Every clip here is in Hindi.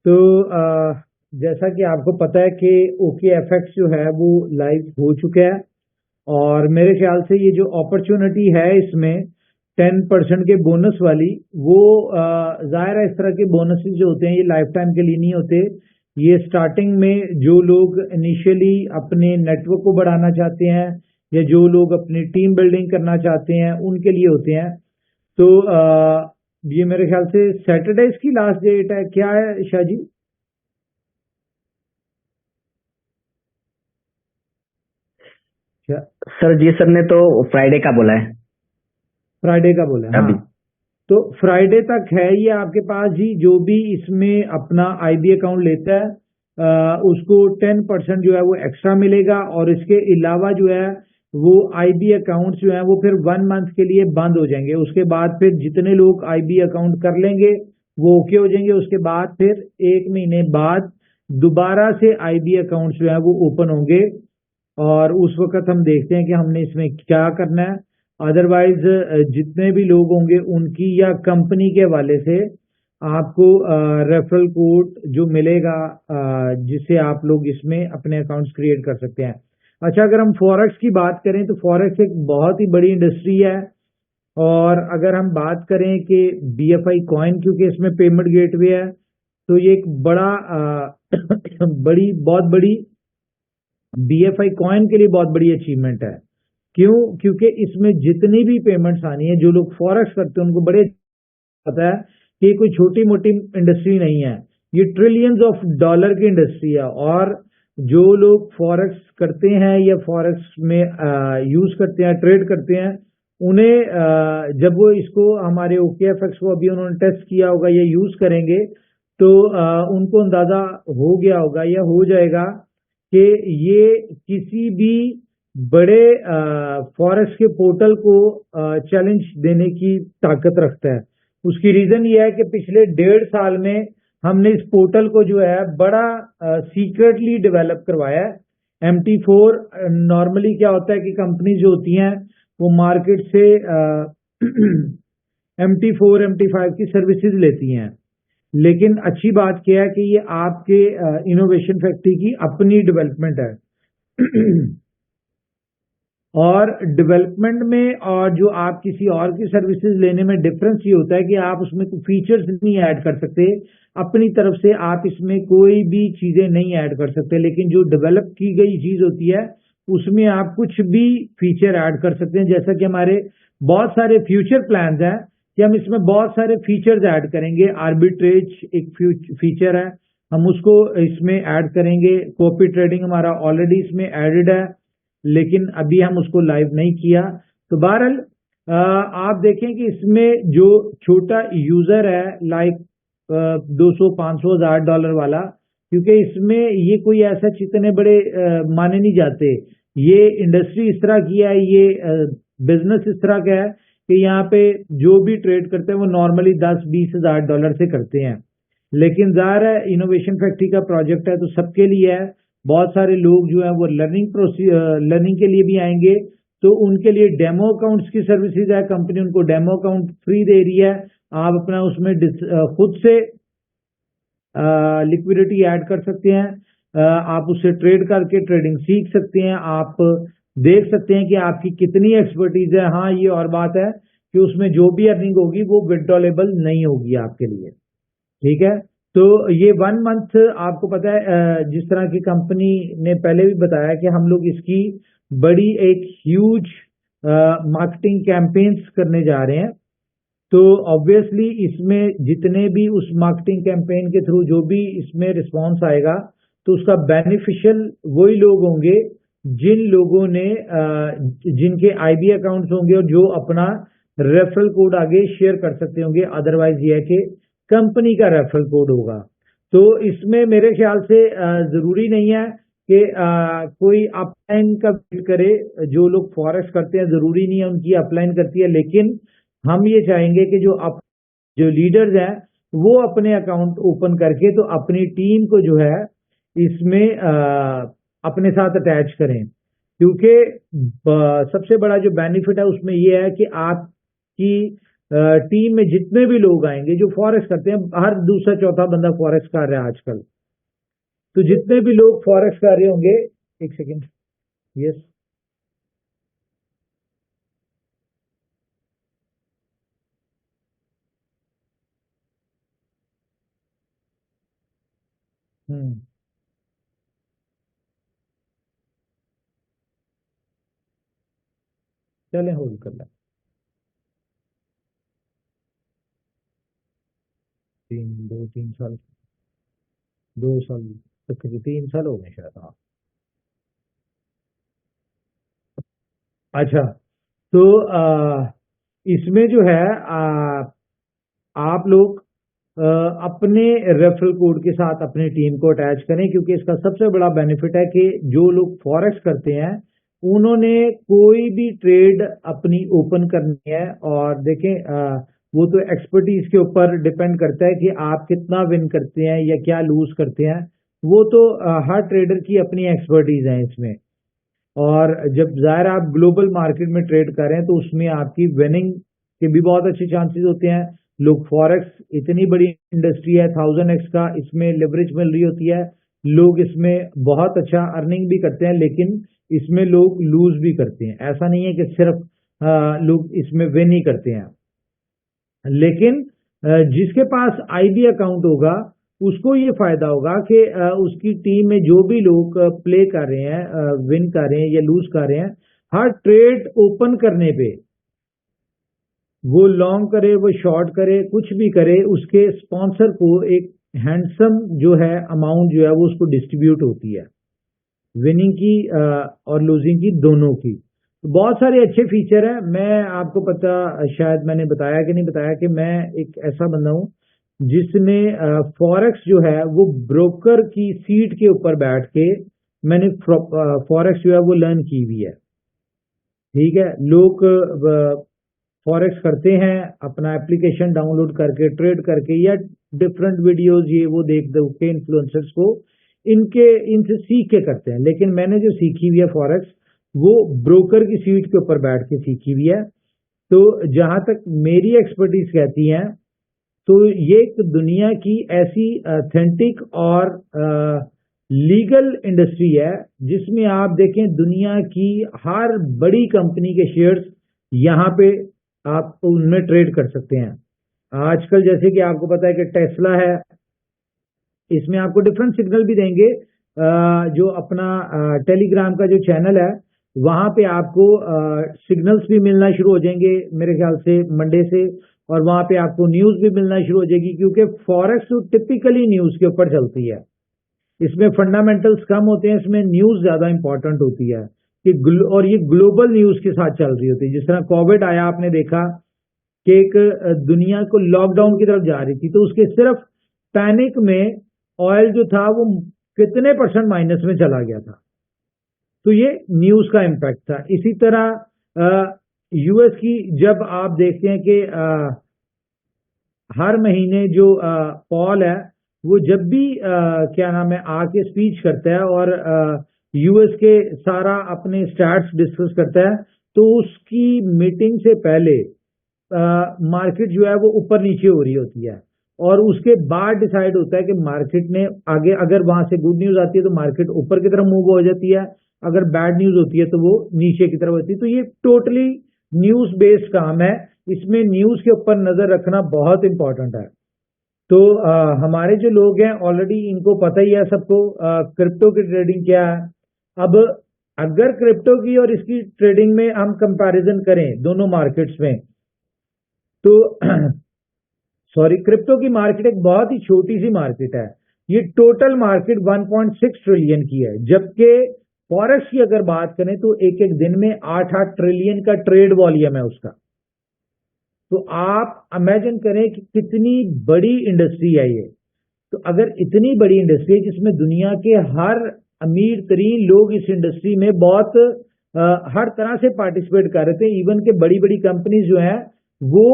तो जैसा कि आपको पता है कि ओके एफएक्स जो है वो लाइव हो चुका है, और मेरे ख्याल से ये जो अपॉर्चुनिटी है इसमें 10% के बोनस वाली, वो जाहिर है इस तरह के बोनसेस जो होते हैं ये लाइफ टाइम के लिए नहीं होते। ये स्टार्टिंग में जो लोग इनिशियली अपने नेटवर्क को बढ़ाना चाहते हैं या जो लोग अपनी टीम बिल्डिंग करना चाहते हैं उनके लिए होते हैं। तो ये मेरे ख्याल से सैटरडे की लास्ट डेट है, क्या है शाह जी? सर जी, सर ने तो फ्राइडे का बोला है फ्राइडे का बोला है, अभी। हाँ। तो फ्राइडे तक है ये आपके पास जी। जो भी इसमें अपना आईबी अकाउंट लेता है उसको 10% जो है वो एक्स्ट्रा मिलेगा, और इसके अलावा जो है वो आईबी अकाउंट्स जो है वो फिर 1 मंथ के लिए बंद हो जाएंगे। उसके बाद फिर जितने लोग आईबी अकाउंट कर लेंगे वो ओके हो जाएंगे। उसके बाद फिर 1 महीने बाद दोबारा से आईबी अकाउंट्स जो है वो ओपन होंगे, और उस वक्त हम देखते हैं कि हमने इसमें क्या करना है। अदरवाइज जितने भी लोग होंगे उनकी या कंपनी के हवाले से आपको रेफरल कोड जो मिलेगा, जिससे आप लोग इसमें अपने अकाउंट्स क्रिएट कर सकते हैं। अच्छा, अगर हम फॉरेक्स की बात करें तो फॉरेक्स एक बहुत ही बड़ी इंडस्ट्री है। और अगर हम बात करें कि बीएफआई कॉइन, क्योंकि इसमें पेमेंट गेटवे है, तो ये एक बड़ा बहुत बड़ी बीएफआई कॉइन के लिए बहुत बड़ी अचीवमेंट है। क्यों? क्योंकि इसमें जितनी भी पेमेंट्स आनी है, जो लोग फॉरेक्स करते हैं उनको बड़े पता है कि ये कोई छोटी मोटी इंडस्ट्री नहीं है, ये ट्रिलियंस ऑफ डॉलर की इंडस्ट्री है। और जो लोग फॉरेक्स करते हैं या फॉरेक्स में यूज करते हैं, ट्रेड करते हैं, उन्हें जब वो इसको हमारे ओकेएफएक्स को अभी उन्होंने टेस्ट किया होगा या यूज करेंगे, तो उनको अंदाजा हो गया होगा या हो जाएगा कि ये किसी भी बड़े फॉरेक्स के पोर्टल को चैलेंज देने की ताकत रखता है। उसकी रीजन ये है कि पिछले 1.5 साल में हमने इस पोर्टल को जो है बड़ा सीक्रेटली डेवलप करवाया है। MT4 नॉर्मली क्या होता है कि कंपनी जो होती हैं वो मार्केट से MT4 MT5 की सर्विसेज लेती हैं, लेकिन अच्छी बात क्या है कि ये आपके इनोवेशन फैक्ट्री की अपनी डेवलपमेंट है। और डेवलपमेंट में और जो आप किसी और की सर्विसेज लेने में डिफरेंस ये होता है कि आप उसमें कोई फीचर्स नहीं ऐड कर सकते अपनी तरफ से, आप इसमें कोई भी चीजें नहीं ऐड कर सकते। लेकिन जो डेवलप की गई चीज होती है उसमें आप कुछ भी फीचर ऐड कर सकते हैं। जैसा कि हमारे बहुत सारे फ्यूचर प्लान्स हैं कि हम इसमें बहुत सारे फीचर्स ऐड करेंगे। आर्बिट्रेज एक फीचर है, हम उसको इसमें ऐड करेंगे। कॉपी ट्रेडिंग हमारा ऑलरेडी इसमें एडेड है, लेकिन अभी हम उसको लाइव नहीं किया। तो बहरहाल आप देखें कि इसमें जो छोटा यूजर है, लाइक 200 500 $1,000 वाला, क्योंकि इसमें ये कोई ऐसा इतने बड़े माने नहीं जाते। ये इंडस्ट्री इस तरह की है, ये बिजनेस इस तरह का है कि यहाँ पे जो भी ट्रेड करते हैं वो नॉर्मली 10-20 हज़ार डॉलर से करते हैं। लेकिन ज़ाहिर है इनोवेशन फैक्ट्री का प्रोजेक्ट है तो सबके लिए है। बहुत सारे लोग जो है वो लर्निंग के लिए भी आएंगे, तो उनके लिए डेमो अकाउंट्स की सर्विसेज है। कंपनी उनको डेमो अकाउंट फ्री दे रही है। आप अपना उसमें खुद से लिक्विडिटी ऐड कर सकते हैं, आप उससे ट्रेड करके ट्रेडिंग सीख सकते हैं, आप देख सकते हैं कि आपकी कितनी एक्सपर्टीज है। हाँ, ये और बात है कि उसमें जो भी अर्निंग होगी वो विड्रॉलेबल नहीं होगी आपके लिए, ठीक है। तो ये 1 मंथ आपको पता है जिस तरह की कंपनी ने पहले भी बताया कि हम लोग इसकी बड़ी एक ह्यूज मार्केटिंग कैंपेन्स करने जा रहे हैं। तो ऑब्वियसली इसमें जितने भी उस मार्केटिंग कैंपेन के थ्रू जो भी इसमें रिस्पांस आएगा, तो उसका बेनिफिशियल वही लोग होंगे जिन लोगों ने जिनके आईबी अकाउंट्स होंगे और जो अपना रेफरल कोड आगे शेयर कर सकते होंगे। अदरवाइज ये है कि कंपनी का रेफरल कोड होगा। तो इसमें मेरे ख्याल से जरूरी नहीं है कि कोई अपलाइन का वेट करे। जो लोग फॉरेक्स करते हैं जरूरी नहीं है उनकी अपलाइन करती है, लेकिन हम ये चाहेंगे कि जो लीडर्स हैं वो अपने अकाउंट ओपन करके तो अपनी टीम को जो है इसमें अपने साथ अटैच करें। क्योंकि सबसे बड़ा जो बेनिफिट है उसमें ये है कि आपकी टीम में जितने भी लोग आएंगे जो फॉरेक्स करते हैं, हर दूसरा चौथा बंदा फॉरेक्स कर रहा है आजकल, तो जितने भी लोग फॉरेक्स कर रहे होंगे, एक सेकेंड, यस, हम्म, चलें होल्ड कर लें, 3 2 3 साल 2 साल, 3 साल हो गए शायद, हाँ। अच्छा, तो इसमें जो है आप लोग अपने रेफरल कोड के साथ अपनी टीम को अटैच करें, क्योंकि इसका सबसे बड़ा बेनिफिट है कि जो लोग फॉरेक्स करते हैं उन्होंने कोई भी ट्रेड अपनी ओपन करनी है, और देखें वो तो एक्सपर्टीज के ऊपर डिपेंड करता है कि आप कितना विन करते हैं या क्या लूज करते हैं, वो तो हर ट्रेडर की अपनी एक्सपर्टीज है इसमें। और जब ज़ाहिर आप ग्लोबल मार्केट में ट्रेड कर रहे हैं तो उसमें आपकी विनिंग के भी बहुत अच्छे चांसेस होते हैं। लोग फॉरेक्स इतनी बड़ी इंडस्ट्री है, 1000x का इसमें लेवरेज मिल रही होती है, लोग इसमें बहुत अच्छा अर्निंग भी करते हैं, लेकिन इसमें लोग लूज भी करते हैं। ऐसा नहीं है कि सिर्फ लोग इसमें विन ही करते हैं, लेकिन जिसके पास आईबी अकाउंट होगा उसको ये फायदा होगा कि उसकी टीम में जो भी लोग प्ले कर रहे हैं, विन कर रहे हैं या लूज कर रहे हैं, हर ट्रेड ओपन करने पे, वो लॉन्ग करे वो शॉर्ट करे कुछ भी करे, उसके स्पॉन्सर को एक हैंडसम जो है अमाउंट जो है वो उसको डिस्ट्रीब्यूट होती है, विनिंग की और लूजिंग की दोनों की। तो बहुत सारे अच्छे फीचर हैं। मैं आपको पता, शायद मैंने बताया कि नहीं बताया, कि मैं एक ऐसा बंदा हूं जिसने फॉरेक्स जो है वो ब्रोकर की सीट के ऊपर बैठ के मैंने फॉरेक्स जो है वो लर्न की हुई है। ठीक है, लोग फॉरेक्स करते हैं अपना एप्लीकेशन डाउनलोड करके, ट्रेड करके, या डिफरेंट वीडियोस ये वो देख दो के इन्फ्लुएंसर्स को इनसे सीख के करते हैं, लेकिन मैंने जो सीखी हुई है फॉरेक्स वो ब्रोकर की सीट के ऊपर बैठ के सीखी हुई है। तो जहां तक मेरी एक्सपर्टीज कहती है, तो ये एक दुनिया की ऐसी ऑथेंटिक और लीगल इंडस्ट्री है जिसमें आप देखें दुनिया की हर बड़ी कंपनी के शेयर्स यहाँ पे आप उनमें ट्रेड कर सकते हैं। आजकल जैसे कि आपको पता है कि टेस्ला है, इसमें आपको डिफरेंट सिग्नल भी देंगे। जो अपना टेलीग्राम का जो चैनल है वहां पे आपको सिग्नल्स भी मिलना शुरू हो जाएंगे मेरे ख्याल से मंडे से, और वहां पे आपको न्यूज भी मिलना शुरू हो जाएगी, क्योंकि फॉरेक्स तो टिपिकली न्यूज के ऊपर चलती है, इसमें फंडामेंटल्स कम होते हैं, इसमें न्यूज ज्यादा इंपॉर्टेंट होती है कि और ये ग्लोबल न्यूज के साथ चल रही होती है। जिस तरह कोविड आया, आपने देखा कि एक दुनिया को लॉकडाउन की तरफ जा रही थी, तो उसके सिर्फ पैनिक में ऑयल जो था वो कितने % माइनस में चला गया था। तो ये न्यूज का इम्पैक्ट था। इसी तरह यूएस की जब आप देखते हैं कि हर महीने जो पॉल है वो जब भी क्या नाम है आके स्पीच करता है और यूएस के सारा अपने स्टैट्स डिस्कस करता है, तो उसकी मीटिंग से पहले मार्केट जो है वो ऊपर नीचे हो रही होती है, और उसके बाद डिसाइड होता है कि मार्केट ने आगे, अगर वहां से गुड न्यूज आती है तो मार्केट ऊपर की तरफ मूव हो जाती है, अगर बैड न्यूज होती है तो वो नीचे की तरफ होती है। तो ये टोटली न्यूज बेस्ड काम है, इसमें न्यूज के ऊपर नजर रखना बहुत इंपॉर्टेंट है। तो हमारे जो लोग हैं ऑलरेडी इनको पता ही है सबको क्रिप्टो की ट्रेडिंग क्या है। अब अगर क्रिप्टो की और इसकी ट्रेडिंग में हम कंपैरिजन करें दोनों मार्केट्स में, तो सॉरी, क्रिप्टो की मार्केट एक बहुत ही छोटी सी मार्केट है, ये टोटल मार्केट 1.6 ट्रिलियन की है, जबकि फॉरेक्स की अगर बात करें तो एक एक दिन में 8-8 ट्रिलियन का ट्रेड वॉल्यूम है उसका। तो आप इमेजिन करें कि कितनी बड़ी इंडस्ट्री है ये। तो अगर इतनी बड़ी इंडस्ट्री है जिसमें दुनिया के हर अमीर तरीन लोग इस इंडस्ट्री में बहुत हर तरह से पार्टिसिपेट कर रहे थे, इवन के बड़ी बड़ी कंपनीज जो हैं वो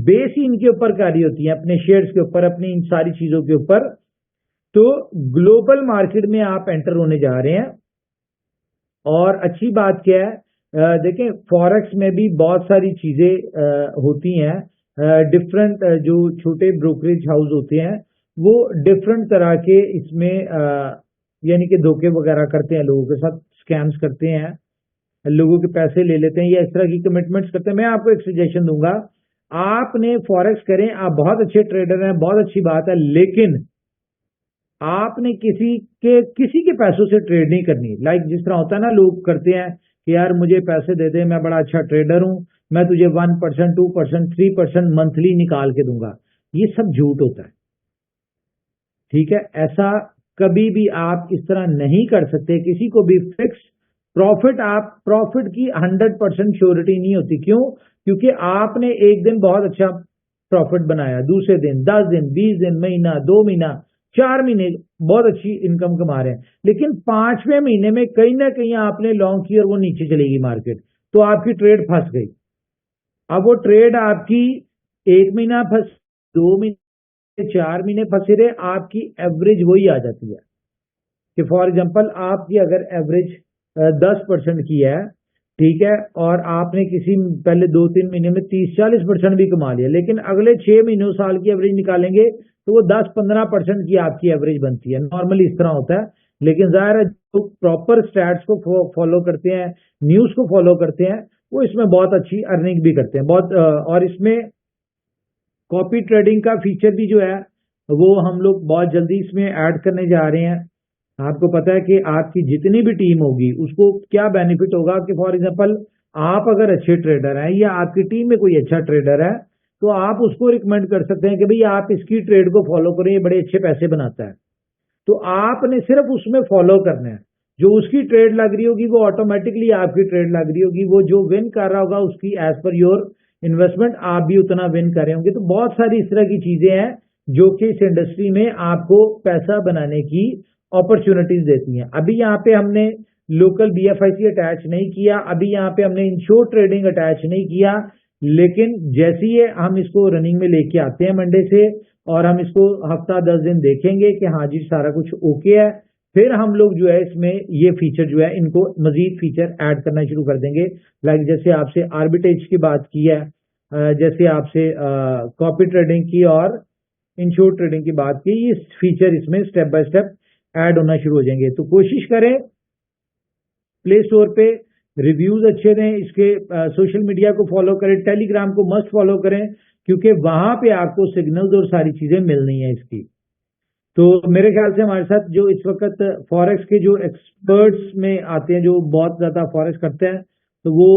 बेस ही इनके ऊपर कर रही होती हैं, अपने शेयर्स के ऊपर, अपनी इन सारी चीजों के ऊपर। तो ग्लोबल मार्केट में आप एंटर होने जा रहे हैं, और अच्छी बात क्या है, देखें फॉरेक्स में भी बहुत सारी चीजें होती हैं। डिफरेंट जो छोटे ब्रोकरेज हाउस होते हैं वो डिफरेंट तरह के इसमें यानी कि धोखे वगैरह करते हैं, लोगों के साथ स्कैम्स करते हैं, लोगों के पैसे ले लेते हैं या इस तरह की कमिटमेंट्स करते हैं। मैं आपको एक सजेशन दूंगा, आपने फॉरेक्स करें, आप बहुत अच्छे ट्रेडर हैं, बहुत अच्छी बात है, लेकिन आपने किसी के पैसों से ट्रेड नहीं करनी। लाइक जिस तरह होता है ना, लोग करते हैं कि यार मुझे पैसे दे दे, मैं बड़ा अच्छा ट्रेडर हूं, मैं तुझे 1%, 2%, 3% मंथली निकाल के दूंगा। ये सब झूठ होता है, ठीक है। ऐसा कभी भी आप इस तरह नहीं कर सकते किसी को भी। फिक्स प्रॉफिट की 100% श्योरिटी नहीं होती। क्यों? क्योंकि आपने एक दिन बहुत अच्छा प्रॉफिट बनाया, दूसरे दिन 10 दिन, 20 दिन, महीना, 2 महीना, 4 महीने बहुत अच्छी इनकम कमा रहे हैं, लेकिन 5वें महीने में कहीं ना कहीं आपने लॉन्ग की और वो नीचे चलेगी मार्केट, तो आपकी ट्रेड फंस गई। अब वो ट्रेड आपकी 1 महीना फंस, 2 महीने, 4 महीने फंसे रहे, आपकी एवरेज वही आ जाती है कि फॉर एग्जांपल आपकी अगर एवरेज 10% की है, ठीक है, और आपने किसी पहले 2-3 महीने में 30-40% भी कमा लिया, लेकिन अगले 6 महीनों साल की एवरेज निकालेंगे तो वो 10-15% की आपकी एवरेज बनती है। नॉर्मली इस तरह होता है, लेकिन जाहिर है जो प्रॉपर स्टैट्स को फॉलो करते हैं, न्यूज को फॉलो करते हैं, वो इसमें बहुत अच्छी अर्निंग भी करते हैं बहुत। और इसमें कॉपी ट्रेडिंग का फीचर भी जो है वो हम लोग बहुत जल्दी इसमें ऐड करने जा रहे हैं। आपको पता है कि आपकी जितनी भी टीम होगी उसको क्या बेनिफिट होगा कि फॉर एग्जांपल आप अगर अच्छे ट्रेडर हैं या आपकी टीम में कोई अच्छा ट्रेडर है, तो आप उसको रिकमेंड कर सकते हैं कि भाई आप इसकी ट्रेड को फॉलो करें, ये बड़े अच्छे पैसे बनाता है। तो आपने सिर्फ उसमें फॉलो करना है, जो उसकी ट्रेड लग रही होगी वो ऑटोमेटिकली आपकी ट्रेड लग रही होगी, वो जो विन कर रहा होगा उसकी एज पर योर इन्वेस्टमेंट आप भी उतना विन कर रहे होंगे। तो बहुत सारी इस तरह की चीजें हैं जो कि इस इंडस्ट्री में आपको पैसा बनाने की अपॉर्चुनिटीज देती हैं। अभी यहाँ पे हमने लोकल BFIC अटैच नहीं किया, अभी यहाँ पे हमने इंश्योर ट्रेडिंग अटैच नहीं किया, लेकिन जैसे ही हम इसको रनिंग में लेके आते हैं मंडे से, और हम इसको हफ्ता 10 दिन देखेंगे कि हाँ जी सारा कुछ ओके है, फिर हम लोग जो है इसमें ये फीचर जो है इनको मजीद फीचर ऐड करना शुरू कर देंगे। लाइक जैसे आपसे आर्बिट्रेज की बात की है, जैसे आपसे कॉपी ट्रेडिंग की और इंश्योर ट्रेडिंग की बात की, ये फीचर इसमें स्टेप बाय स्टेप ऐड होना शुरू हो जाएंगे। तो कोशिश करें प्ले स्टोर पे रिव्यूज अच्छे दें इसके, सोशल मीडिया को फॉलो करें, टेलीग्राम को मस्ट फॉलो करें, क्योंकि वहां पे आपको सिग्नल्स और सारी चीजें मिलनी है इसकी। तो मेरे ख्याल से हमारे साथ जो इस वक्त फॉरेक्स के जो एक्सपर्ट्स में आते हैं, जो बहुत ज्यादा फॉरेक्स करते हैं, तो वो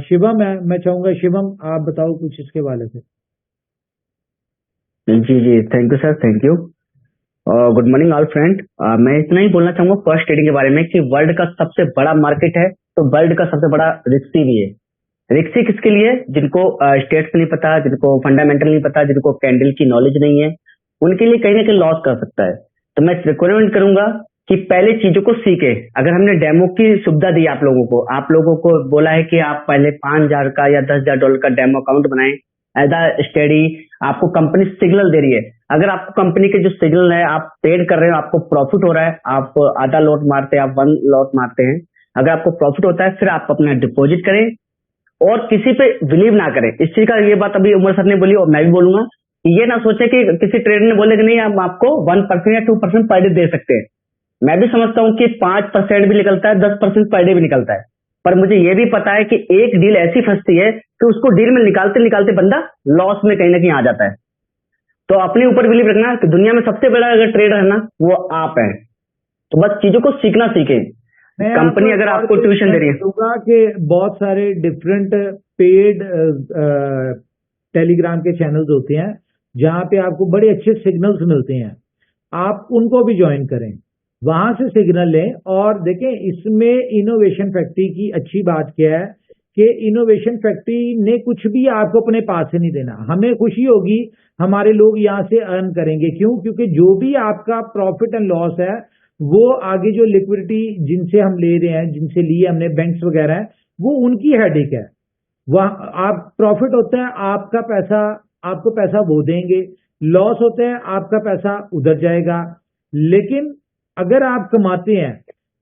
शिवम है। मैं चाहूंगा शिवम आप बताओ कुछ इसके बारे से। जी जी, thank you sir, thank you. Good morning all friend. मैं इतना ही बोलना चाहूंगा फर्स्ट ट्रेडिंग के बारे में कि वर्ल्ड का सबसे बड़ा मार्केट है, तो वर्ल्ड का सबसे बड़ा रिस्की भी है। रिस्की किसके लिए? जिनको स्टेट्स नहीं पता, जिनको फंडामेंटल नहीं पता, जिनको कैंडल की नॉलेज नहीं है, उनके लिए कहीं ना कहीं लॉस कर सकता है। तो मैं रिकमेंड करूंगा कि पहले चीजों को सीखे। अगर हमने डेमो की सुविधा दी आप लोगों को बोला है कि आप पहले 5,000 का या $10,000 का डेमो अकाउंट बनाएं एज अ स्टडी, आपको कंपनी सिग्नल दे रही है। अगर आपको कंपनी के जो सिग्नल है, आप ट्रेड कर रहे हो, आपको प्रॉफिट हो रहा है, आप आधा लॉट मारते हैं, आप 1 लॉट मारते हैं, अगर आपको प्रॉफिट होता है, फिर आप अपना डिपॉजिट करें और किसी पे बिलीव ना करें। इस चीज का ये बात अभी उमर सर ने बोली और मैं भी बोलूंगा कि ये ना सोचे कि किसी ट्रेडर ने बोले कि नहीं हम आपको 1% या 2% पर डे दे सकते हैं। मैं भी समझता हूँ कि 5% भी निकलता है, 10% पर डे भी निकलता है, पर मुझे ये भी पता है कि एक डील ऐसी फंसती है कि उसको डील में निकालते निकालते बंदा लॉस में कहीं ना कहीं आ जाता है। तो अपने ऊपर बिलीव रखना कि दुनिया में सबसे बड़ा अगर ट्रेडर है ना, वो आप हैं। तो बस चीजों को सीखना सीखें। कंपनी अगर आपको ट्यूशन दे रही है कि बहुत सारे डिफरेंट पेड टेलीग्राम के चैनल्स होते हैं जहां पे आपको बड़े अच्छे सिग्नल्स मिलते हैं, आप उनको भी ज्वाइन करें, वहां से सिग्नल लें और देखें। इसमें इनोवेशन फैक्ट्री की अच्छी बात क्या है कि इनोवेशन फैक्ट्री ने कुछ भी आपको अपने पास से नहीं देना। हमें खुशी होगी, हमारे लोग यहाँ से अर्न करेंगे। क्यों? क्योंकि जो भी आपका प्रॉफिट एंड लॉस है वो आगे जो लिक्विडिटी जिनसे हम ले रहे हैं, जिनसे लिए हमने बैंक्स वगैरह है, वो उनकी हेडेक है। वह आप प्रॉफिट होता है आपका पैसा, आपको पैसा वो देंगे, लॉस होता है आपका पैसा उधर जाएगा। लेकिन अगर आप कमाते हैं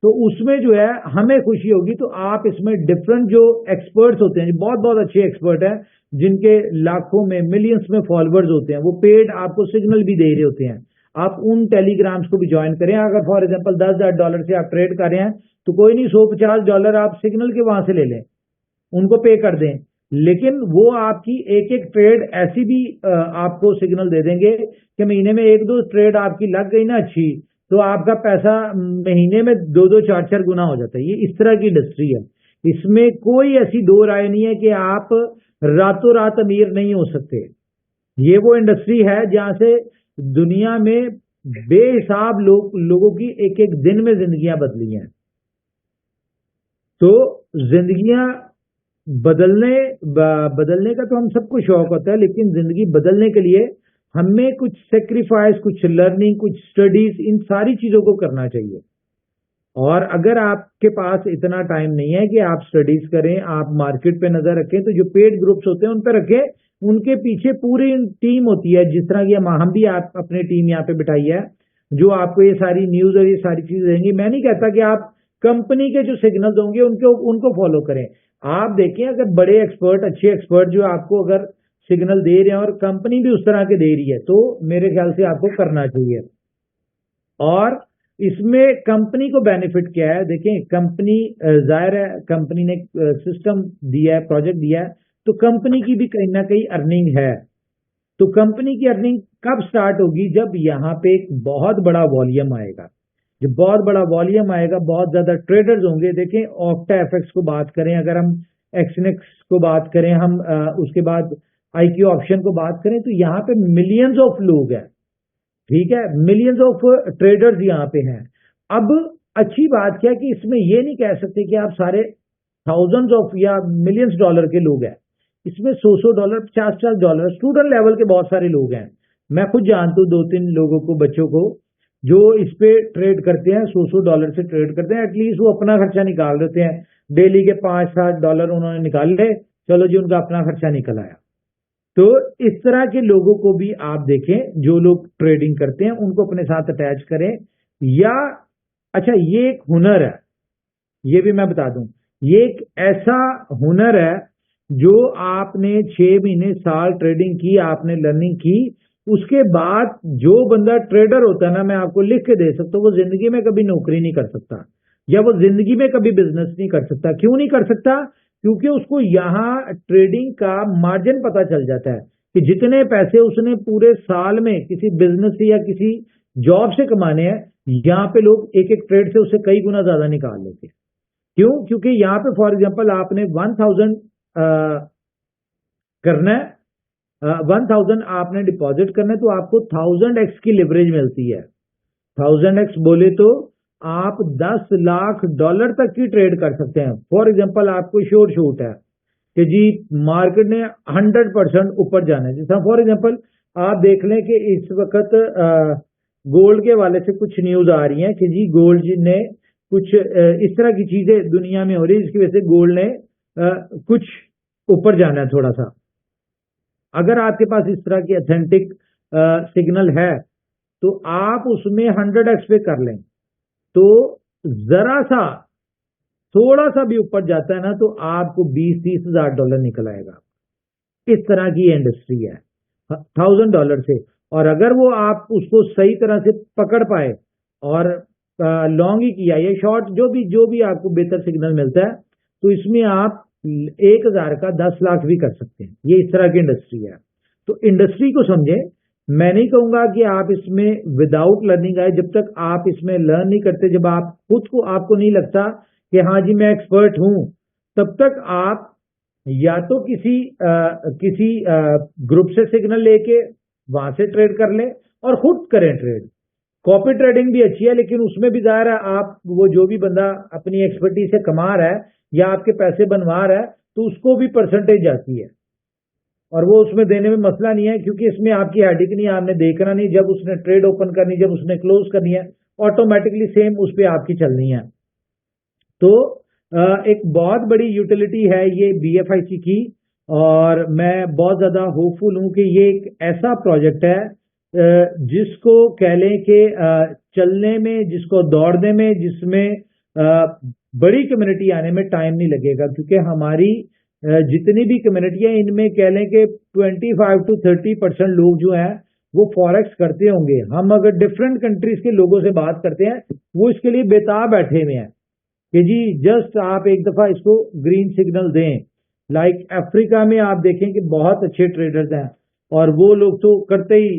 तो उसमें जो है हमें खुशी होगी। तो आप इसमें डिफरेंट जो एक्सपर्ट्स होते हैं, बहुत बहुत अच्छे एक्सपर्ट हैं जिनके लाखों में मिलियंस में फॉलोअर्स होते हैं, वो पेड आपको सिग्नल भी दे रहे होते हैं। आप उन टेलीग्राम्स को भी ज्वाइन करें। अगर फॉर एग्जांपल $10,000 से आप ट्रेड कर रहे हैं तो कोई नहीं, $150 आप सिग्नल के वहां से ले लें, उनको पे कर दें। लेकिन वो आपकी एक एक ट्रेड ऐसी भी आपको सिग्नल दे देंगे कि महीने में 1-2 ट्रेड आपकी लग गई ना अच्छी, तो आपका पैसा महीने में 2-2 4-4 गुना हो जाता है। ये इस तरह की इंडस्ट्री है। इसमें कोई ऐसी दो राय नहीं है कि आप रातों रात अमीर नहीं हो सकते। ये वो इंडस्ट्री है जहां से दुनिया में बेहिसाब लोगों की एक एक दिन में जिंदगियां बदली हैं। तो जिंदगियां बदलने का तो हम सबको शौक होता है, लेकिन जिंदगी बदलने के लिए हमें कुछ सेक्रीफाइस, कुछ लर्निंग, कुछ स्टडीज, इन सारी चीजों को करना चाहिए। और अगर आपके पास इतना टाइम नहीं है कि आप स्टडीज करें, आप मार्केट पे नजर रखें, तो जो पेड ग्रुप्स होते हैं उन पे रखें। उनके पीछे पूरी टीम होती है, जिस तरह की हम भी आप अपनी टीम यहाँ पे बिठाई है, जो आपको ये सारी न्यूज और ये सारी चीजें देंगी। मैं नहीं कहता कि आप कंपनी के जो सिग्नल्स होंगे उनको फॉलो करें। आप देखें, अगर बड़े एक्सपर्ट, अच्छे एक्सपर्ट जो आपको अगर सिग्नल दे रहे हैं और कंपनी भी उस तरह के दे रही है, तो मेरे ख्याल से आपको करना चाहिए। और इसमें कंपनी को बेनिफिट क्या है? देखें, कंपनी जाहिर है कंपनी ने सिस्टम दिया है, प्रोजेक्ट दिया है, तो कंपनी की भी कहीं ना कहीं अर्निंग है। तो कंपनी की अर्निंग कब स्टार्ट होगी? जब यहाँ पे एक बहुत बड़ा वॉल्यूम आएगा। जब बहुत बड़ा वॉल्यूम आएगा, बहुत ज्यादा ट्रेडर्स होंगे। देखें, ऑक्टा एफएक्स को बात करें, अगर हम एक्सनेक्स को बात करें, हम उसके बाद आईक्यू ऑप्शन को बात करें, तो यहाँ पे मिलियंस ऑफ लोग हैं। ठीक है, मिलियंस ऑफ ट्रेडर्स यहाँ पे हैं। अब अच्छी बात क्या है कि इसमें ये नहीं कह सकते कि आप सारे थाउजेंड्स ऑफ या मिलियंस डॉलर के लोग हैं। इसमें $100, $50 स्टूडेंट लेवल के बहुत सारे लोग हैं। मैं खुद जानता हूँ 2-3 लोगों को, बच्चों को, जो इस पे ट्रेड करते हैं, $100 से ट्रेड करते हैं। एटलीस्ट वो अपना खर्चा निकाल देते हैं। डेली के $5-7 उन्होंने निकाल ले, चलो जी, उनका अपना खर्चा निकल आया। तो इस तरह के लोगों को भी आप देखें, जो लोग ट्रेडिंग करते हैं उनको अपने साथ अटैच करें। या अच्छा, ये एक हुनर है, ये भी मैं बता दूं, ये एक ऐसा हुनर है जो आपने 6 महीने, साल ट्रेडिंग की, आपने लर्निंग की, उसके बाद जो बंदा ट्रेडर होता है ना, मैं आपको लिख के दे सकता हूं, वो जिंदगी में कभी नौकरी नहीं कर सकता, या वो जिंदगी में कभी बिजनेस नहीं कर सकता। क्यों नहीं कर सकता? क्योंकि उसको यहाँ ट्रेडिंग का मार्जिन पता चल जाता है कि जितने पैसे उसने पूरे साल में किसी बिजनेस से या किसी जॉब से कमाने हैं, यहाँ पे लोग एक एक ट्रेड से उससे कई गुना ज्यादा निकाल लेते हैं। क्यों? क्योंकि यहाँ पे फॉर एग्जांपल आपने 1000 करना है, 1000 आपने डिपॉजिट करना है, तो आपको 1000x की लिवरेज मिलती है। 1000x बोले तो आप $10 लाख तक की ट्रेड कर सकते हैं। फॉर एग्जांपल आपको श्योर शूट है कि जी मार्केट ने 100% ऊपर जाना है। जैसा फॉर एग्जांपल आप देख लें कि इस वक्त गोल्ड के वाले से कुछ न्यूज आ रही है कि जी गोल्ड ने कुछ इस तरह की चीजें दुनिया में हो रही है, जिसकी वजह से गोल्ड ने कुछ ऊपर जाना है थोड़ा सा। अगर आपके पास इस तरह की ऑथेंटिक सिग्नल है, तो आप उसमें 100x पे कर लें, तो जरा सा थोड़ा सा भी ऊपर जाता है ना, तो आपको $20-30 हजार निकल आएगा। इस तरह की इंडस्ट्री है $1000 से। और अगर वो आप उसको सही तरह से पकड़ पाए और लॉन्ग ही किया या शॉर्ट, जो भी आपको बेहतर सिग्नल मिलता है, तो इसमें आप 1000 का 10 लाख भी कर सकते हैं। ये इस तरह की इंडस्ट्री है। तो इंडस्ट्री को समझे। मैं नहीं कहूंगा कि आप इसमें विदाउट लर्निंग आए। जब तक आप इसमें लर्न नहीं करते, जब आप खुद को, आपको नहीं लगता कि हाँ जी मैं एक्सपर्ट हूं, तब तक आप या तो किसी ग्रुप से सिग्नल लेके वहां से ट्रेड कर लें और खुद करें ट्रेड। कॉपी ट्रेडिंग भी अच्छी है, लेकिन उसमें भी ज़ाहिर है आप, वो जो भी बंदा अपनी एक्सपर्टीज से कमा रहा है या आपके पैसे बनवा रहा है, तो उसको भी परसेंटेज आती है, और वो उसमें देने में मसला नहीं है, क्योंकि इसमें आपकी हेडिक नहीं, आपने देखना नहीं। जब उसने ट्रेड ओपन करनी, जब उसने क्लोज करनी है, ऑटोमेटिकली सेम उस पर आपकी चलनी है। तो एक बहुत बड़ी यूटिलिटी है ये BFIC की, और मैं बहुत ज्यादा होपफुल हूं कि ये एक ऐसा प्रोजेक्ट है जिसको कह लें कि चलने में, जिसको दौड़ने में, जिसमें बड़ी कम्युनिटी आने में टाइम नहीं लगेगा, क्योंकि हमारी जितनी भी कम्युनिटी है इनमें कह लें कि 25 to 30% लोग जो हैं वो फॉरेक्स करते होंगे। हम अगर डिफरेंट कंट्रीज के लोगों से बात करते हैं वो इसके लिए बेताब बैठे हुए हैं कि जी जस्ट आप एक दफा इसको ग्रीन सिग्नल दें। लाइक अफ्रीका में आप देखें कि बहुत अच्छे ट्रेडर्स हैं और वो लोग तो करते ही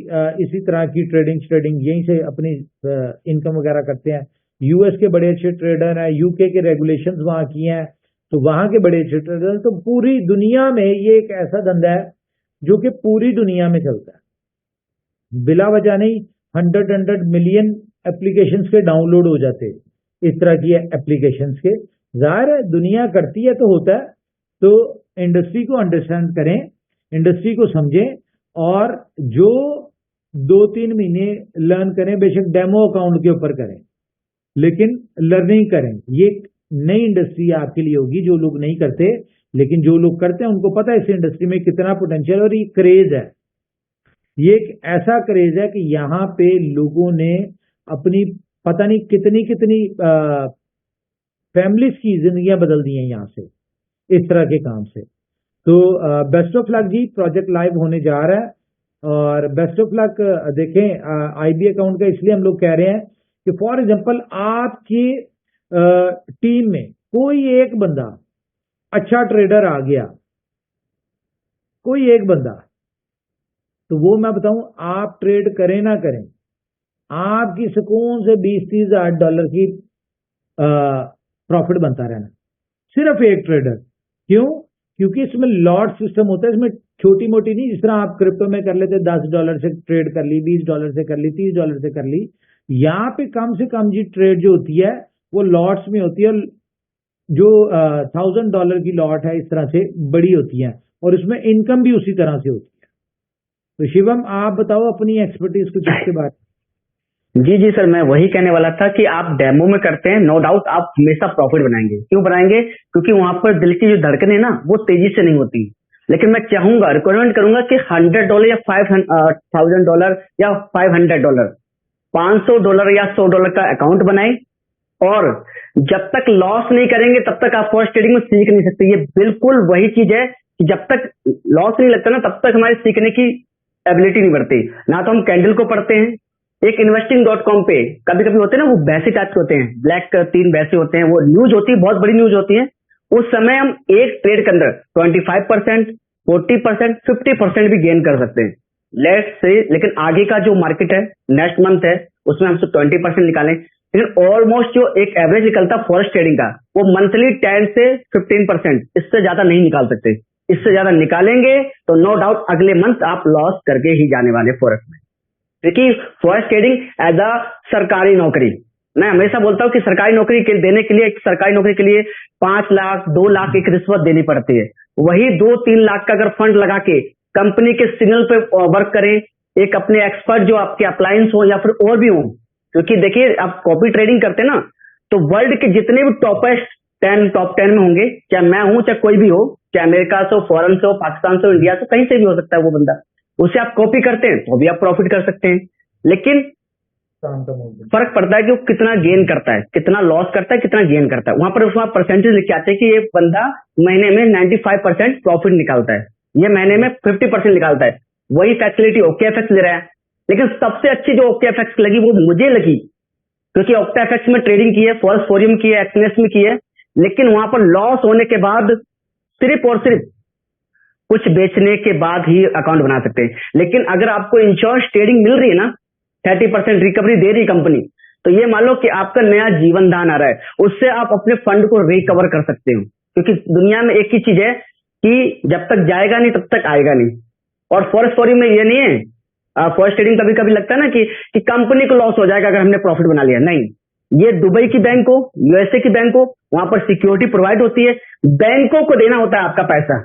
इसी तरह की ट्रेडिंग यहीं से अपनी इनकम वगैरह करते हैं। यूएस के बड़े अच्छे ट्रेडर हैं, यूके के रेगुलेशंस वहाँ की हैं तो वहाँ के बड़े अच्छे ट्रेडर हैं। तो पूरी दुनिया में ये एक ऐसा धंधा है जो कि पूरी दुनिया में चलता है, बिला वजह नहीं 100 मिलियन एप्लीकेशंस के डाउनलोड हो जाते इस तरह की एप्लीकेशंस के। जाहिर है दुनिया करती है तो होता है। तो इंडस्ट्री को अंडरस्टैंड करें, इंडस्ट्री को समझें और जो 2-3 महीने लर्न करें, बेशक डेमो अकाउंट के ऊपर करें लेकिन लर्निंग करें। ये एक नई इंडस्ट्री आपके लिए होगी जो लोग नहीं करते, लेकिन जो लोग करते हैं उनको पता है इस इंडस्ट्री में कितना पोटेंशियल और ये क्रेज है। ये एक ऐसा क्रेज है कि यहाँ पे लोगों ने अपनी पता नहीं कितनी कितनी फैमिलीज की जिंदगियां बदल दी हैं यहाँ से इस तरह के काम से। तो best of luck ji, project live होने जा रहा है और बेस्ट ऑफ लक। देखें आईबी अकाउंट का इसलिए हम लोग कह रहे हैं कि फॉर एग्जांपल आपकी टीम में कोई एक बंदा अच्छा ट्रेडर आ गया, कोई एक बंदा, तो वो मैं बताऊं आप ट्रेड करें ना करें आपकी सुकून से $20-30 की प्रॉफिट बनता रहना, सिर्फ एक ट्रेडर। क्यों? क्योंकि इसमें लॉट सिस्टम होता है, इसमें छोटी मोटी नहीं, जिस तरह आप क्रिप्टो में कर लेते $10 से ट्रेड कर ली, $20 से कर ली, $30 से कर ली। यहाँ पे कम से कम जी ट्रेड जो होती है वो लॉट्स में होती है, जो $1000 की लॉट है इस तरह से बड़ी होती है और इसमें इनकम भी उसी तरह से होती है। तो शिवम आप बताओ अपनी एक्सपर्टीज कुछ इसके बारे में। जी सर, मैं वही कहने वाला था कि आप डेमो में करते हैं, नो डाउट आप हमेशा प्रॉफिट बनाएंगे। क्यों बनाएंगे? क्योंकि वहां पर दिल की जो धड़कन है ना वो तेजी से नहीं होती। लेकिन मैं चाहूंगा, रिकमेंड करूंगा कि $100 या $500 या $500, $500 या $100 का अकाउंट बनाएं और जब तक लॉस नहीं करेंगे तब तक आप फॉरेक्स ट्रेडिंग में सीख नहीं सकते। ये बिल्कुल वही चीज है कि जब तक लॉस नहीं लगता ना तब तक हमारे सीखने की एबिलिटी नहीं बढ़ती। ना तो हम कैंडल को पढ़ते हैं, एक investing.com पे कभी कभी होते हैं ना वो वैसे टाइप के होते हैं, ब्लैक 3 वैसे होते हैं, वो न्यूज होती है, बहुत बड़ी न्यूज होती है। उस समय हम एक ट्रेड के अंदर 25%, 40%, 50% भी गेन कर सकते हैं, लेट्स से। लेकिन आगे का जो मार्केट है नेक्स्ट मंथ है उसमें हम 20% निकालें, लेकिन ऑलमोस्ट जो एक एवरेज निकलता फॉरेक्स ट्रेडिंग का वो मंथली 10 से 15%, इससे ज्यादा नहीं निकाल सकते। इससे ज्यादा निकालेंगे तो नो डाउट अगले मंथ आप लॉस करके ही जाने वाले फॉरेक्स में। देखिए फॉरेक्स ट्रेडिंग एज अ सरकारी नौकरी, मैं हमेशा बोलता हूँ कि सरकारी नौकरी देने के लिए, सरकारी नौकरी के लिए 5 लाख 2 लाख एक रिश्वत देनी पड़ती है। वही 2-3 लाख का अगर फंड लगा के कंपनी के सिग्नल पे वर्क करें, एक अपने एक्सपर्ट जो आपके अप्लायंस हो या फिर और भी हो, क्योंकि देखिए आप कॉपी ट्रेडिंग करते हैं ना तो वर्ल्ड के जितने भी टॉप 10 में होंगे, चाहे मैं हूं चाहे कोई भी हो, चाहे अमेरिका से हो, फॉरेन से हो, पाकिस्तान से हो, इंडिया से, कहीं से भी हो सकता है वो बंदा, उससे आप कॉपी करते हैं तो भी आप प्रॉफिट कर सकते हैं। लेकिन फर्क पड़ता है कि वो कितना गेन करता है, कितना लॉस करता है, कितना गेन करता है। वहां पर उसमें परसेंटेज लिख के आते हैं कि ये बंदा महीने में 95% प्रॉफिट निकालता है, ये महीने में 50% निकालता है। वही फैसिलिटी OKFX ले रहा है। लेकिन सबसे अच्छी जो OKFX लगी वो मुझे लगी, क्योंकि OKFX में ट्रेडिंग की है, फॉरेक्स फोरियम की है, एक्सनेस में की है, लेकिन वहां पर लॉस होने के बाद सिर्फ और सिर्फ कुछ बेचने के बाद ही अकाउंट बना सकते हैं। लेकिन अगर आपको इंश्योरेंस ट्रेडिंग मिल रही है ना, 30% रिकवरी दे रही कंपनी, तो ये मान लो कि आपका नया जीवन दान आ रहा है, उससे आप अपने फंड को रिकवर कर सकते हो। क्योंकि दुनिया में एक ही चीज है कि जब तक जाएगा नहीं तब तक आएगा नहीं। और फॉरेक्स फोरियम में ये नहीं है, फॉरेक्स ट्रेडिंग कभी कभी लगता है ना कि कंपनी को लॉस हो जाएगा अगर हमने प्रॉफिट बना लिया। नहीं, ये दुबई की बैंक हो, USA की बैंक हो, वहां पर सिक्योरिटी प्रोवाइड होती है, बैंकों को देना होता है आपका पैसा।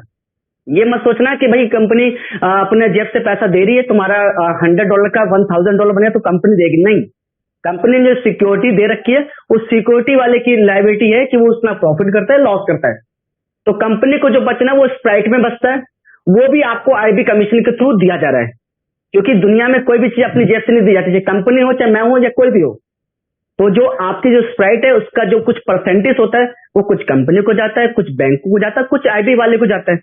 ये मत सोचना कि भाई कंपनी अपने जेब से पैसा दे रही है, तुम्हारा $100 का $1000 बने तो कंपनी देगी। नहीं, कंपनी ने सिक्योरिटी दे रखी है, उस सिक्योरिटी वाले की लायबिलिटी है कि वो उसमें प्रॉफिट करता है, लॉस करता है। तो कंपनी को जो बचना वो स्प्राइट में बचता है, वो भी आपको IB कमीशन के थ्रू दिया जा रहा है। क्योंकि दुनिया में कोई भी चीज अपनी जेब से नहीं दी जाती, चाहे कंपनी हो, चाहे मैं हूं या कोई भी हो। तो जो आपकी जो स्प्राइट है उसका जो कुछ परसेंटेज होता है वो कुछ कंपनी को जाता है, कुछ बैंकों को जाता है, कुछ आईबी वाले को जाता है।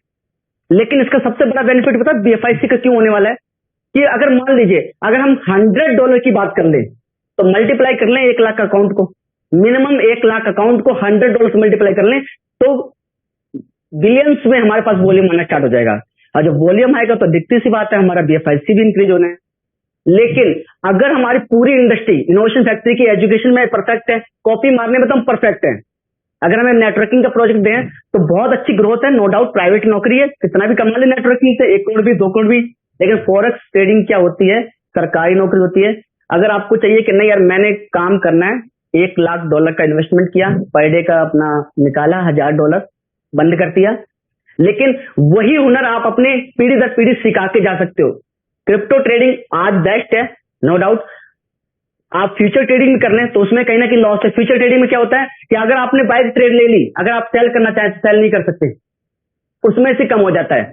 लेकिन इसका सबसे बड़ा बेनिफिट पता है बीएफआईसी का क्यों होने वाला है? कि अगर मान लीजिए अगर हम $100 की बात कर लें तो मल्टीप्लाई कर लें 1 लाख अकाउंट को, मिनिमम 1 लाख अकाउंट को $100 से मल्टीप्लाई कर लें तो बिलियंस में हमारे पास वॉल्यूम आना स्टार्ट हो जाएगा। और जब वॉल्यूम आएगा तो दिखती सी बात है हमारा बीएफआईसी भी इंक्रीज होना है। लेकिन अगर हमारी पूरी इंडस्ट्री इनोवेशन फैक्ट्री की एजुकेशन में परफेक्ट है, कॉपी मारने में तो हम परफेक्ट है, अगर हमें नेटवर्किंग का प्रोजेक्ट दें तो बहुत अच्छी ग्रोथ है, नो डाउट प्राइवेट नौकरी है, कितना भी कमा ले नेटवर्किंग से 1 करोड़ भी 2 करोड़ भी। लेकिन फॉरेक्स ट्रेडिंग क्या होती है? सरकारी नौकरी होती है। अगर आपको चाहिए कि नहीं यार मैंने काम करना है, $1 लाख का इन्वेस्टमेंट किया, पर डे का अपना निकाला $1000 बंद कर दिया, लेकिन वही हुनर आप अपने पीढ़ी दर पीढ़ी सिखा के जा सकते हो। क्रिप्टो ट्रेडिंग आज बेस्ट है, नो डाउट। आप फ्यूचर ट्रेडिंग कर लें तो उसमें कहीं ना कहीं लॉस है। फ्यूचर ट्रेडिंग में क्या होता है कि अगर आपने बाय ट्रेड ले ली, अगर आप सेल करना चाहें तो सेल नहीं कर सकते, उसमें से कम हो जाता है,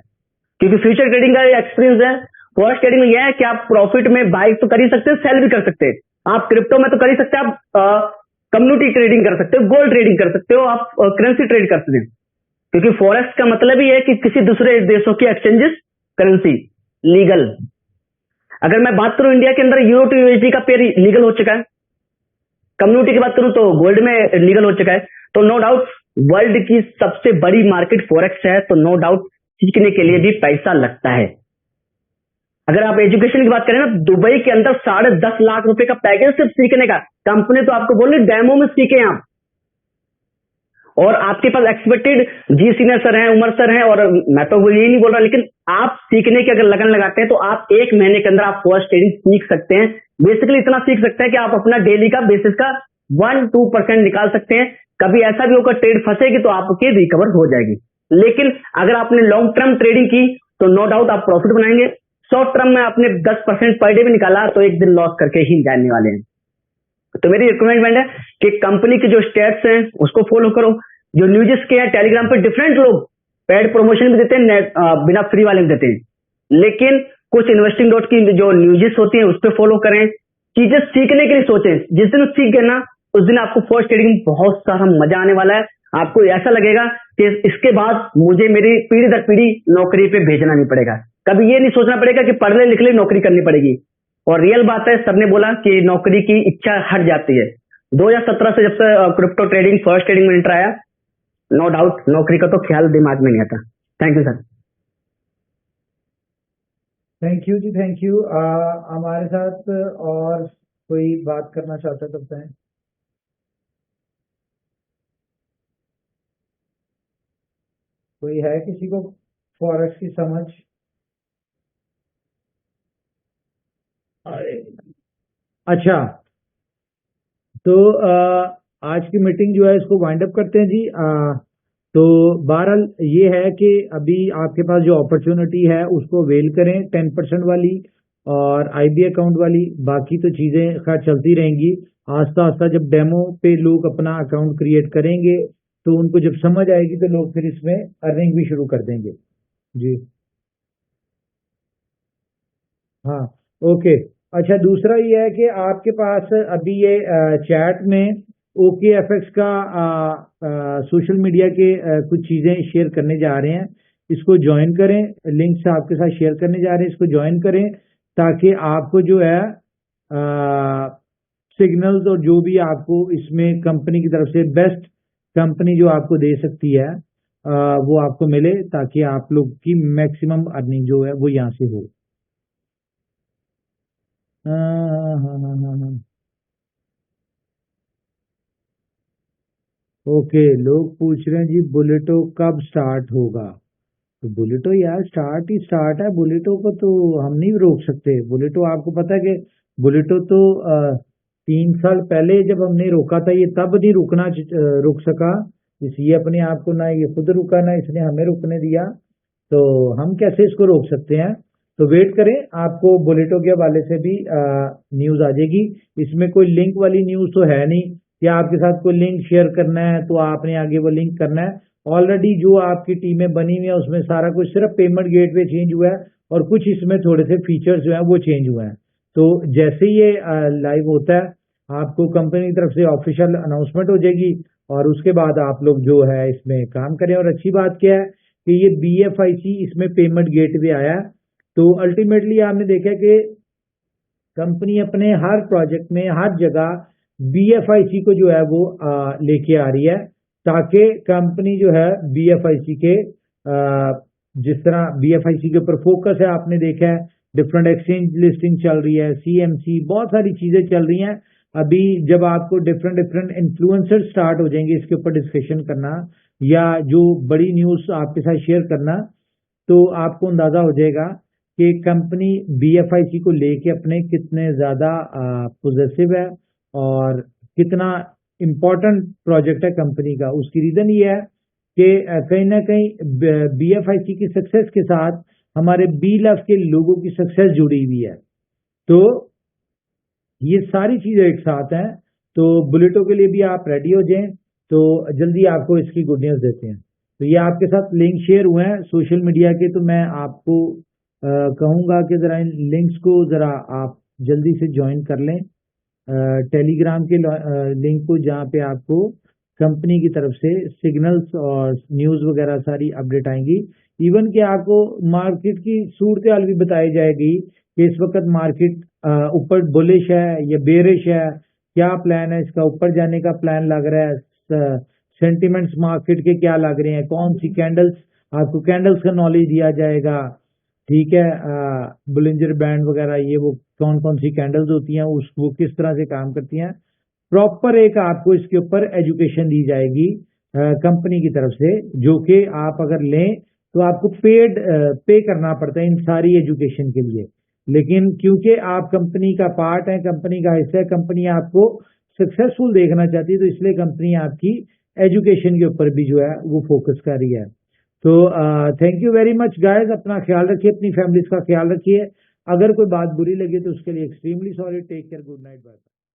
क्योंकि फ्यूचर ट्रेडिंग का एक्सपीरियंस है। फॉरेक्स ट्रेडिंग में यह है कि आप प्रॉफिट में बाय तो कर ही सकते हैं, सेल भी कर सकते हैं। आप क्रिप्टो में तो कर ही सकते हैं, आप कम्युनिटी ट्रेडिंग कर सकते हो, गोल्ड ट्रेडिंग कर सकते हो, आप करेंसी ट्रेड कर सकते हैं। क्योंकि फॉरेक्स का मतलब ही है कि किसी दूसरे देशों की एक्सचेंजेस करेंसी लीगल। अगर मैं बात करूं इंडिया के अंदर यूरो टू यूएसडी का पेयर लीगल हो चुका है, कम्युनिटी की बात करूं तो गोल्ड में लीगल हो चुका है। तो नो डाउट वर्ल्ड की सबसे बड़ी मार्केट फॉरेक्स है, तो नो डाउट सीखने के लिए भी पैसा लगता है। अगर आप एजुकेशन की बात करें ना, दुबई के अंदर 10.5 लाख रुपए का पैकेज सिर्फ सीखने का, कंपनी तो आपको बोल रही डेमो में सीखे आप, और आपके पास एक्सपेक्टेड जी सीनियर सर हैं, उमर सर हैं, और मैं तो यही नहीं बोल रहा, लेकिन आप सीखने की अगर लगन लगाते हैं तो आप 1 महीने के अंदर आप फॉरेक्स ट्रेडिंग सीख सकते हैं। बेसिकली इतना सीख सकते हैं कि आप अपना डेली का बेसिस का 1-2% निकाल सकते हैं। कभी ऐसा भी होगा ट्रेड फंसेगी तो आपकी रिकवर हो जाएगी। लेकिन अगर आपने लॉन्ग टर्म ट्रेडिंग की तो नो डाउट आप प्रॉफिट बनाएंगे। शॉर्ट टर्म में आपने 10% पर डे भी निकाला तो एक दिन लॉस करके ही जाने वाले हैं। तो मेरी रिकमेंडमेंट है कि कंपनी के जो स्टेप्स हैं उसको फॉलो करो। जो न्यूज़ के हैं टेलीग्राम पर डिफरेंट लोग पेड प्रमोशन भी देते हैं, बिना फ्री वाले भी देते हैं, लेकिन कुछ इन्वेस्टिंग डॉट की जो न्यूज़ होती है उस पर फॉलो करें। चीजें सीखने के लिए सोचें, जिस दिन सीख गए ना उस दिन आपको फॉरेक्स ट्रेडिंग में बहुत सारा मजा आने वाला है। आपको ऐसा लगेगा कि इसके बाद मुझे मेरी पीढ़ी दर पीढ़ी नौकरी पे भेजना नहीं पड़ेगा। कभी ये नहीं सोचना पड़ेगा कि पढ़ने लिखने नौकरी करनी पड़ेगी। और रियल बात है, सबने बोला कि नौकरी की इच्छा हट जाती है। 2017 से जब से क्रिप्टो ट्रेडिंग फॉरेक्स ट्रेडिंग में एंटर आया, नो डाउट नौकरी का तो ख्याल दिमाग में नहीं आता। Thank you sir. Thank you ji, thank you. हमारे साथ और कोई बात करना चाहता है तो बताएं। कोई है किसी को फॉरेक्स की समझ? अच्छा, तो आज की मीटिंग जो है इसको वाइंड अप करते हैं जी। तो बहरहाल ये है कि अभी आपके पास जो अपॉर्चुनिटी है उसको वेल करें, 10% वाली और आईबी अकाउंट वाली। बाकी तो चीज़ें खैर चलती रहेंगी। आस्ता आस्ता जब डेमो पे लोग अपना अकाउंट क्रिएट करेंगे तो उनको जब समझ आएगी तो लोग फिर इसमें अर्निंग भी शुरू कर देंगे जी। हाँ, ओके। अच्छा, दूसरा ये है कि आपके पास अभी ये चैट में ओके एफएक्स का सोशल मीडिया के कुछ चीज़ें शेयर करने जा रहे हैं। इसको ज्वाइन करें, लिंक्स आपके साथ शेयर करने जा रहे हैं, इसको ज्वाइन करें ताकि आपको जो है सिग्नल्स और जो भी आपको इसमें कंपनी की तरफ से बेस्ट कंपनी जो आपको दे सकती है वो आपको मिले, ताकि आप लोग की मैक्सिमम अर्निंग जो है वो यहाँ से हो। हाँ हाँ हाँ हाँ हाँ। ओके, लोग पूछ रहे हैं जी बुलेटो कब स्टार्ट होगा। तो बुलेटो यार स्टार्ट ही स्टार्ट है, बुलेटो को तो हम नहीं रोक सकते। बुलेटो आपको पता है कि बुलेटो तो 3 साल पहले जब हमने रोका था, ये तब नहीं रुक सका। ये अपने आप को ना ये खुद रुका ना इसने हमें रुकने दिया, तो हम कैसे इसको रोक सकते हैं। तो वेट करें, आपको बुलेटो के हवाले से भी न्यूज़ आ जाएगी। इसमें कोई लिंक वाली न्यूज़ तो है नहीं कि आपके साथ कोई लिंक शेयर करना है तो आपने आगे वो लिंक करना है। ऑलरेडी जो आपकी टीमें बनी हुई है उसमें सारा कुछ सिर्फ पेमेंट गेटवे चेंज हुआ है और कुछ इसमें थोड़े से फीचर्स जो हैं वो चेंज हुए हैं। तो जैसे ही ये लाइव होता है आपको कंपनी की तरफ से ऑफिशियल अनाउंसमेंट हो जाएगी और उसके बाद आप लोग जो है इसमें काम करें। और अच्छी बात क्या है कि ये BFIC इसमें पेमेंट गेटवे आया है, तो अल्टीमेटली आपने देखा कि कंपनी अपने हर प्रोजेक्ट में हर जगह BFIC को जो है वो लेके आ रही है, ताकि कंपनी जो है BFIC के जिस तरह BFIC के ऊपर फोकस है, आपने देखा है डिफरेंट एक्सचेंज लिस्टिंग चल रही है, CMC, बहुत सारी चीजें चल रही हैं। अभी जब आपको डिफरेंट इन्फ्लुएंसर स्टार्ट हो जाएंगे इसके ऊपर डिस्कशन करना या जो बड़ी न्यूज आपके साथ शेयर करना, तो आपको अंदाजा हो जाएगा कि कंपनी BFIC को लेके अपने कितने ज्यादा पोजेसिव है और कितना इम्पोर्टेंट प्रोजेक्ट है कंपनी का। उसकी रीजन ये है कि कहीं ना कहीं BFIC की सक्सेस के साथ हमारे BLF के लोगों की सक्सेस जुड़ी हुई है। तो ये सारी चीजें एक साथ हैं, तो बुलेटो के लिए भी आप रेडी हो जाएं, तो जल्दी आपको इसकी गुड न्यूज देते हैं। तो ये आपके साथ लिंक शेयर हुए हैं सोशल मीडिया के, तो मैं आपको कहूंगा कि जरा इन लिंक्स को जरा आप जल्दी से ज्वाइन कर लें, टेलीग्राम के लिंक को, जहाँ पे आपको कंपनी की तरफ से सिग्नल्स और न्यूज वगैरह सारी अपडेट आएंगी। इवन कि आपको मार्केट की सूरत हाल भी बताई जाएगी कि इस वक्त मार्केट ऊपर बुलिश है या बेरिश है, क्या प्लान है इसका, ऊपर जाने का प्लान लग रहा है, सेंटिमेंट्स मार्केट के क्या लग रहे हैं, कौन सी कैंडल्स, आपको कैंडल्स का नॉलेज दिया जाएगा, ठीक है, बुलिंजर बैंड वगैरह, ये वो कौन कौन सी कैंडल्स होती हैं, उस वो किस तरह से काम करती हैं, प्रॉपर एक आपको इसके ऊपर एजुकेशन दी जाएगी कंपनी की तरफ से, जो कि आप अगर लें तो आपको पे करना पड़ता है इन सारी एजुकेशन के लिए। लेकिन क्योंकि आप कंपनी का पार्ट है, कंपनी का हिस्सा है, कंपनी आपको सक्सेसफुल देखना चाहती है, तो इसलिए कंपनी आपकी एजुकेशन के ऊपर भी जो है वो फोकस कर रही है। तो thank you very much guys, अपना ख्याल रखिए, अपनी फैमिलीज का ख्याल रखिए। अगर कोई बात बुरी लगे तो उसके लिए extremely sorry, take care, good night, bye.